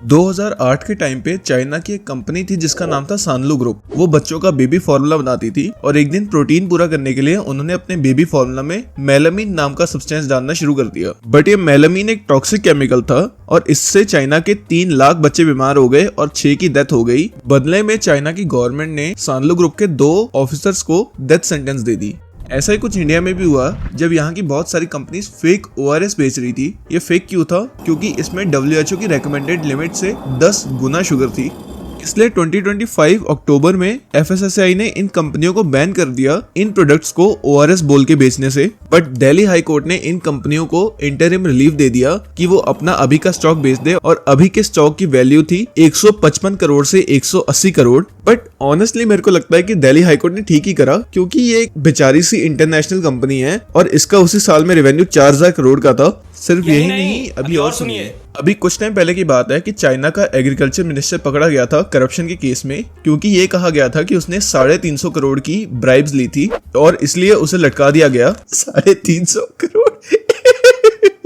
2008 के टाइम पे चाइना की एक कंपनी थी जिसका नाम था सानलू ग्रुप। वो बच्चों का बेबी फॉर्मूला बनाती थी और एक दिन प्रोटीन पूरा करने के लिए उन्होंने अपने बेबी फॉर्मूला में मेलामीन नाम का सब्सटेंस डालना शुरू कर दिया। बट ये मेलामीन एक टॉक्सिक केमिकल था और इससे चाइना के 3 लाख बच्चे बीमार हो गए और 6 की डेथ हो गई। बदले में चाइना की गवर्नमेंट ने सानलू ग्रुप के 2 ऑफिसर्स को डेथ सेंटेंस दे दी। ऐसा ही कुछ इंडिया में भी हुआ जब यहाँ की बहुत सारी कंपनीज फेक ORS बेच रही थी। ये फेक क्यों था? क्योंकि इसमें WHO की रेकमेंडेड लिमिट से 10 गुना शुगर थी। इसलिए 2025 अक्टूबर में FSSAI ने इन कंपनियों को बैन कर दिया इन प्रोडक्ट्स को ORS बोल के बेचने से। बट दिल्ली हाई कोर्ट ने इन कंपनियों को इंटरिम रिलीफ दे दिया कि वो अपना अभी का स्टॉक बेच दे और अभी के स्टॉक की वैल्यू थी 155 करोड़ से 180 करोड़। बट ऑनेस्टली मेरे को लगता है कि दिल्ली हाई कोर्ट ने ठीक ही करा, क्योंकि ये एक बेचारी सी इंटरनेशनल कंपनी है और इसका उसी साल में रेवेन्यू 4000 करोड़ का था। सिर्फ यही नहीं, अभी और सुनिए। अभी कुछ टाइम पहले की बात है कि चाइना का एग्रीकल्चर मिनिस्टर पकड़ा गया था करप्शन के केस में, क्योंकि ये कहा गया था कि उसने 350 करोड़ की ब्राइब्स ली थी और इसलिए उसे लटका दिया गया। 350 करोड़।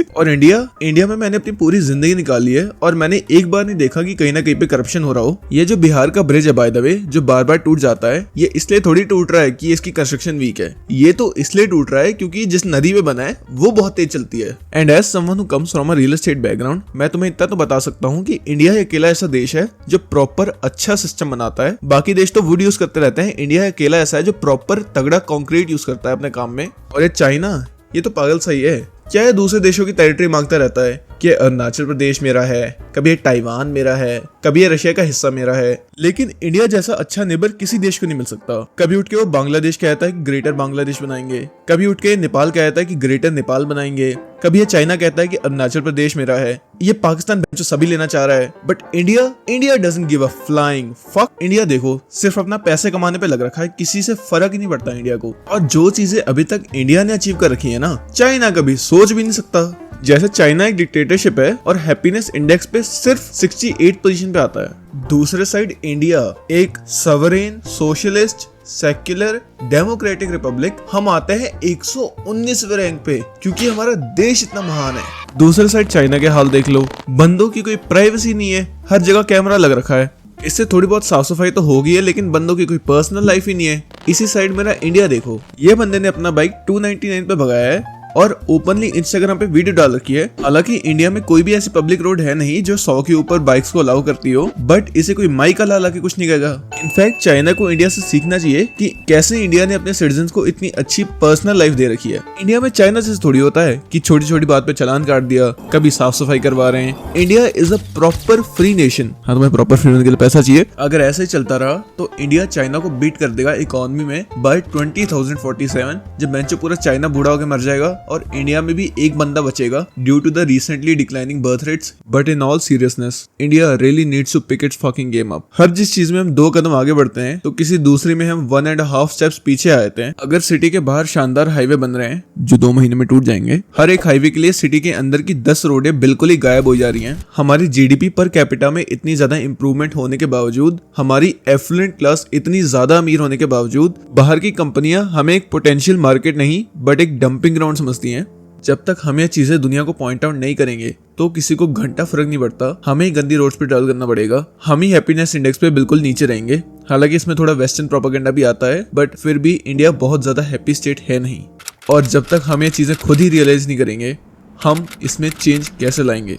और इंडिया में मैंने अपनी पूरी जिंदगी निकाली है और मैंने एक बार नहीं देखा कि कहीं ना कहीं पे करप्शन हो रहा हो। ये जो बिहार का ब्रिज है बाय द वे, जो बार बार टूट जाता है, ये इसलिए थोड़ी टूट रहा है कि इसकी कंस्ट्रक्शन वीक है। ये तो इसलिए टूट रहा है क्योंकि जिस नदी में बना है वो बहुत तेज चलती है। And as someone who comes from a real estate background, मैं तुम्हें इतना तो बता सकता हूँ कि इंडिया ही अकेला ऐसा देश है जो प्रॉपर अच्छा सिस्टम बनाता है। बाकी देश तो वुड यूज करते रहते हैं, इंडिया अकेला ऐसा है जो प्रॉपर तगड़ा कॉन्क्रीट यूज करता है अपने काम में। और ये चाइना, ये तो पागल सही है। क्या ये दूसरे देशों की टेरिटरी मांगता रहता है कि अरुणाचल प्रदेश मेरा है, कभी ये ताइवान मेरा है, कभी ये रशिया का हिस्सा मेरा है। लेकिन इंडिया जैसा अच्छा नेबर किसी देश को नहीं मिल सकता। कभी उठ के वो बांग्लादेश कहता है कि ग्रेटर बांग्लादेश बनाएंगे, कभी उठ के नेपाल कहता है कि ग्रेटर नेपाल बनाएंगे, कभी ये चाइना कहता है कि अरुणाचल प्रदेश मेरा है, ये पाकिस्तान जो सभी लेना चाह रहा है। But India doesn't give a flying fuck. India देखो सिर्फ अपना पैसे कमाने पे लग रखा है, किसी से फर्क ही नहीं पड़ता इंडिया को। और जो चीजें अभी तक इंडिया ने अचीव कर रखी है ना, चाइना कभी सोच भी नहीं सकता। जैसे चाइना एक डिक्टेटरशिप है और हैप्पीनेस इंडेक्स पे सिर्फ 68 पोजीशन पे आता है। दूसरे साइड इंडिया एक सवरेन, सोशलिस्ट, सेक्युलर, डेमोक्रेटिक रिपब्लिक, हम आते हैं 119वें रैंक पे, क्योंकि हमारा देश इतना महान है। दूसरे साइड चाइना के हाल देख लो, बंदों की कोई प्राइवेसी नहीं है, हर जगह कैमरा लग रखा है। इससे थोड़ी बहुत साफ सफाई तो होगी है, लेकिन बंदों की कोई पर्सनल लाइफ ही नहीं है। इसी साइड मेरा इंडिया देखो, ये बंदे ने अपना बाइक 299 पे भगाया है और ओपनली इंस्टाग्राम पे वीडियो डाल रखी है। हालांकि इंडिया में कोई भी ऐसी पब्लिक रोड है नहीं जो 100 के ऊपर बाइक्स को अलाउ करती हो, बट इसे कोई माइक ला के कुछ नहीं कहेगा। इनफैक्ट चाइना को इंडिया से सीखना चाहिए कि कैसे इंडिया ने अपने सिटीजन को इतनी अच्छी पर्सनल लाइफ दे रखी है। इंडिया में चाइना जैसे थोड़ी होता है कि छोटी छोटी बात पे चालान काट दिया, कभी साफ सफाई करवा रहे हैं। India is a proper free nation. हाँ, तुम्हें प्रॉपर फ्री होने के लिए पैसा चाहिए। अगर ऐसे ही चलता रहा तो इंडिया चाइना को बीट कर देगा इकोनॉमी में बाय 2047, जब बेंचो पूरा चाइना बूढ़ा होकर मर जाएगा और इंडिया में भी एक बंदा बचेगा due to the recently declining birth rates. But in all seriousness, India really needs to pick its fucking game up. हर जिस चीज में हम 2 कदम आगे बढ़ते हैं तो किसी दूसरी में हम 1.5 स्टेप्स पीछे आ जाते हैं। अगर सिटी के बाहर शानदार हाईवे बन रहे हैं जो 2 महीने में टूट जाएंगे, हर एक हाईवे के लिए सिटी के अंदर की 10 रोडें बिल्कुल ही गायब हो जा रही हैं। हमारी GDP पर कैपिटा में इतनी ज्यादा इंप्रूवमेंट होने के बावजूद, हमारी एफ्लुएंट क्लास इतनी ज्यादा अमीर होने के बावजूद, बाहर की कंपनियां हमें एक पोटेंशियल मार्केट नहीं बट एक डंपिंग ग्राउंड समझती हैं। जब तक हम ये चीजें दुनिया को पॉइंट आउट नहीं करेंगे तो किसी को घंटा फर्क नहीं पड़ता। हमें ही गंदी रोड्स पे ट्रैवल करना पड़ेगा, हम ही हैप्पीनेस इंडेक्स पे बिल्कुल नीचे रहेंगे। हालांकि इसमें थोड़ा वेस्टर्न प्रोपेगेंडा भी आता है, बट फिर भी इंडिया बहुत ज्यादा हैप्पी स्टेट है नहीं। और जब तक हम ये चीजें खुद ही रियलाइज नहीं करेंगे, हम इसमें चेंज कैसे लाएंगे?